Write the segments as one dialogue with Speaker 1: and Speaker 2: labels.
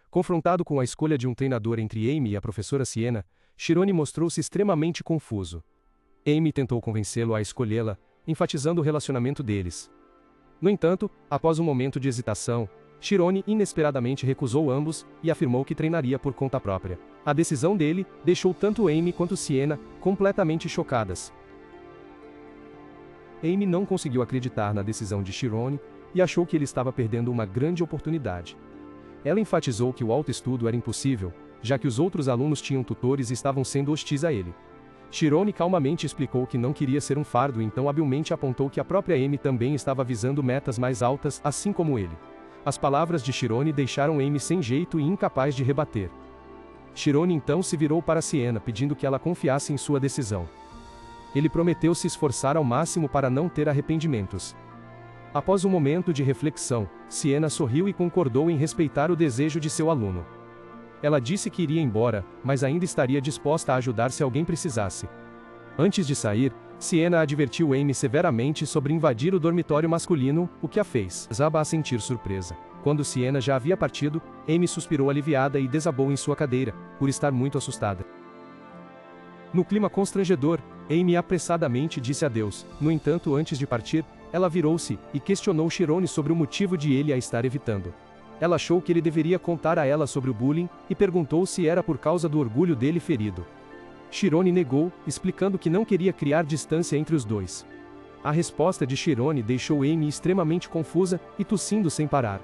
Speaker 1: Confrontado com a escolha de um treinador entre Amy e a professora Siena, Chirone mostrou-se extremamente confuso. Amy tentou convencê-lo a escolhê-la, enfatizando o relacionamento deles. No entanto, após um momento de hesitação, Chirone inesperadamente recusou ambos e afirmou que treinaria por conta própria. A decisão dele deixou tanto Amy quanto Siena completamente chocadas. Amy não conseguiu acreditar na decisão de Chirone e achou que ele estava perdendo uma grande oportunidade. Ela enfatizou que o autoestudo era impossível, já que os outros alunos tinham tutores e estavam sendo hostis a ele. Chirone calmamente explicou que não queria ser um fardo e então habilmente apontou que a própria Amy também estava visando metas mais altas, assim como ele. As palavras de Chirone deixaram Amy sem jeito e incapaz de rebater. Chirone então se virou para Siena pedindo que ela confiasse em sua decisão. Ele prometeu se esforçar ao máximo para não ter arrependimentos. Após um momento de reflexão, Siena sorriu e concordou em respeitar o desejo de seu aluno. Ela disse que iria embora, mas ainda estaria disposta a ajudar se alguém precisasse. Antes de sair, Siena advertiu Amy severamente sobre invadir o dormitório masculino, o que a fez a sentir surpresa. Quando Siena já havia partido, Amy suspirou aliviada e desabou em sua cadeira, por estar muito assustada. No clima constrangedor, Amy apressadamente disse adeus. No entanto, antes de partir, ela virou-se e questionou Chirone sobre o motivo de ele a estar evitando. Ela achou que ele deveria contar a ela sobre o bullying e perguntou se era por causa do orgulho dele ferido. Chirone negou, explicando que não queria criar distância entre os dois. A resposta de Chirone deixou Amy extremamente confusa e tossindo sem parar.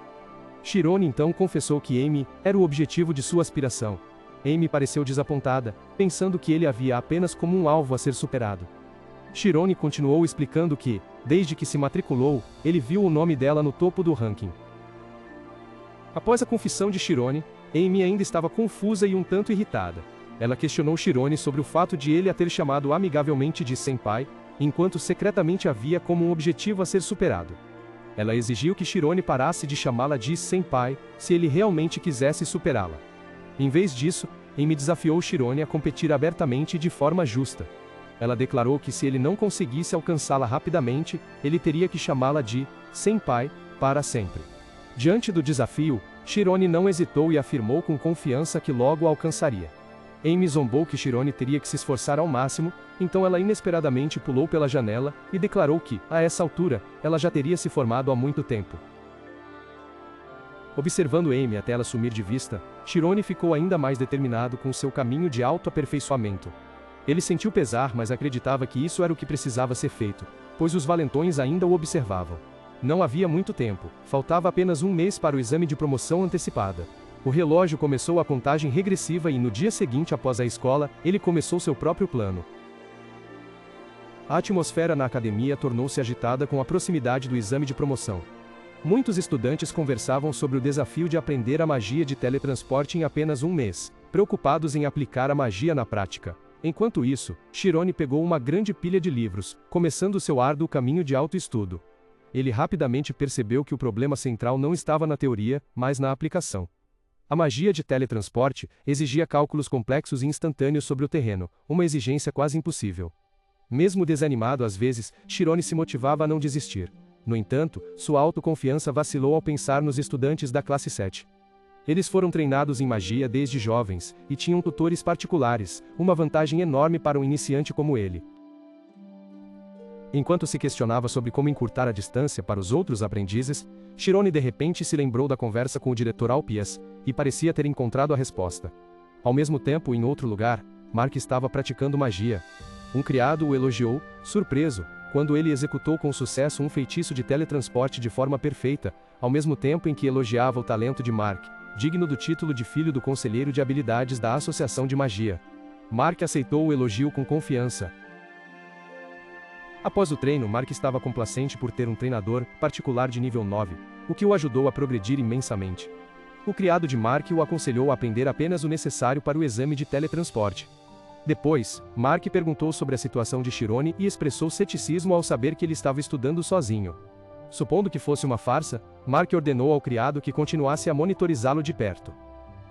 Speaker 1: Chirone então confessou que Amy era o objetivo de sua aspiração. Amy pareceu desapontada, pensando que ele a via apenas como um alvo a ser superado. Chirone continuou explicando que, desde que se matriculou, ele viu o nome dela no topo do ranking. Após a confissão de Chirone, Amy ainda estava confusa e um tanto irritada. Ela questionou Chirone sobre o fato de ele a ter chamado amigavelmente de senpai, enquanto secretamente a via como um objetivo a ser superado. Ela exigiu que Chirone parasse de chamá-la de senpai, se ele realmente quisesse superá-la. Em vez disso, Amy desafiou Chirone a competir abertamente e de forma justa. Ela declarou que se ele não conseguisse alcançá-la rapidamente, ele teria que chamá-la de senpai para sempre. Diante do desafio, Chirone não hesitou e afirmou com confiança que logo a alcançaria. Amy zombou que Chirone teria que se esforçar ao máximo, então ela inesperadamente pulou pela janela e declarou que, a essa altura, ela já teria se formado há muito tempo. Observando Amy até ela sumir de vista, Chirone ficou ainda mais determinado com seu caminho de autoaperfeiçoamento. Ele sentiu pesar, mas acreditava que isso era o que precisava ser feito, pois os valentões ainda o observavam. Não havia muito tempo, faltava apenas um mês para o exame de promoção antecipada. O relógio começou a contagem regressiva e no dia seguinte após a escola, ele começou seu próprio plano. A atmosfera na academia tornou-se agitada com a proximidade do exame de promoção. Muitos estudantes conversavam sobre o desafio de aprender a magia de teletransporte em apenas um mês, preocupados em aplicar a magia na prática. Enquanto isso, Chirone pegou uma grande pilha de livros, começando seu árduo caminho de autoestudo. Ele rapidamente percebeu que o problema central não estava na teoria, mas na aplicação. A magia de teletransporte exigia cálculos complexos e instantâneos sobre o terreno, uma exigência quase impossível. Mesmo desanimado às vezes, Chirone se motivava a não desistir. No entanto, sua autoconfiança vacilou ao pensar nos estudantes da classe 7. Eles foram treinados em magia desde jovens, e tinham tutores particulares, uma vantagem enorme para um iniciante como ele. Enquanto se questionava sobre como encurtar a distância para os outros aprendizes, Chirone de repente se lembrou da conversa com o diretor Alpias, e parecia ter encontrado a resposta. Ao mesmo tempo, em outro lugar, Mark estava praticando magia. Um criado o elogiou, surpreso, quando ele executou com sucesso um feitiço de teletransporte de forma perfeita, ao mesmo tempo em que elogiava o talento de Mark, digno do título de filho do conselheiro de habilidades da Associação de Magia. Mark aceitou o elogio com confiança. Após o treino, Mark estava complacente por ter um treinador particular de nível 9, o que o ajudou a progredir imensamente. O criado de Mark o aconselhou a aprender apenas o necessário para o exame de teletransporte. Depois, Mark perguntou sobre a situação de Chirone e expressou ceticismo ao saber que ele estava estudando sozinho. Supondo que fosse uma farsa, Mark ordenou ao criado que continuasse a monitorizá-lo de perto.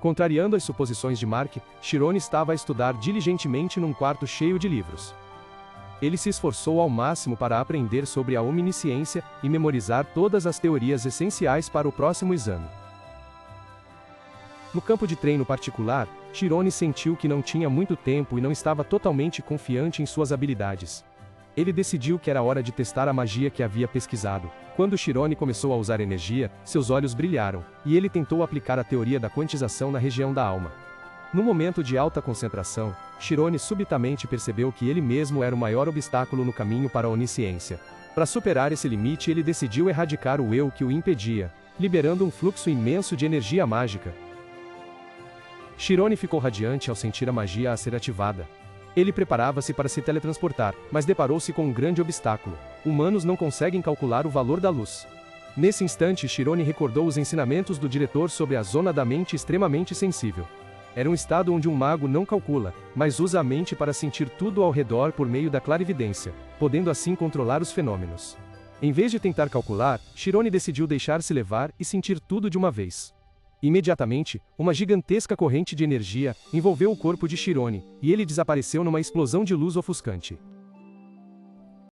Speaker 1: Contrariando as suposições de Mark, Chirone estava a estudar diligentemente num quarto cheio de livros. Ele se esforçou ao máximo para aprender sobre a omnisciência e memorizar todas as teorias essenciais para o próximo exame. No campo de treino particular, Chirone sentiu que não tinha muito tempo e não estava totalmente confiante em suas habilidades. Ele decidiu que era hora de testar a magia que havia pesquisado. Quando Chirone começou a usar energia, seus olhos brilharam, e ele tentou aplicar a teoria da quantização na região da alma. No momento de alta concentração, Chirone subitamente percebeu que ele mesmo era o maior obstáculo no caminho para a onisciência. Para superar esse limite, ele decidiu erradicar o eu que o impedia, liberando um fluxo imenso de energia mágica. Chirone ficou radiante ao sentir a magia a ser ativada. Ele preparava-se para se teletransportar, mas deparou-se com um grande obstáculo. Humanos não conseguem calcular o valor da luz. Nesse instante, Chirone recordou os ensinamentos do diretor sobre a zona da mente extremamente sensível. Era um estado onde um mago não calcula, mas usa a mente para sentir tudo ao redor por meio da clarividência, podendo assim controlar os fenômenos. Em vez de tentar calcular, Chirone decidiu deixar-se levar e sentir tudo de uma vez. Imediatamente, uma gigantesca corrente de energia envolveu o corpo de Chirone, e ele desapareceu numa explosão de luz ofuscante.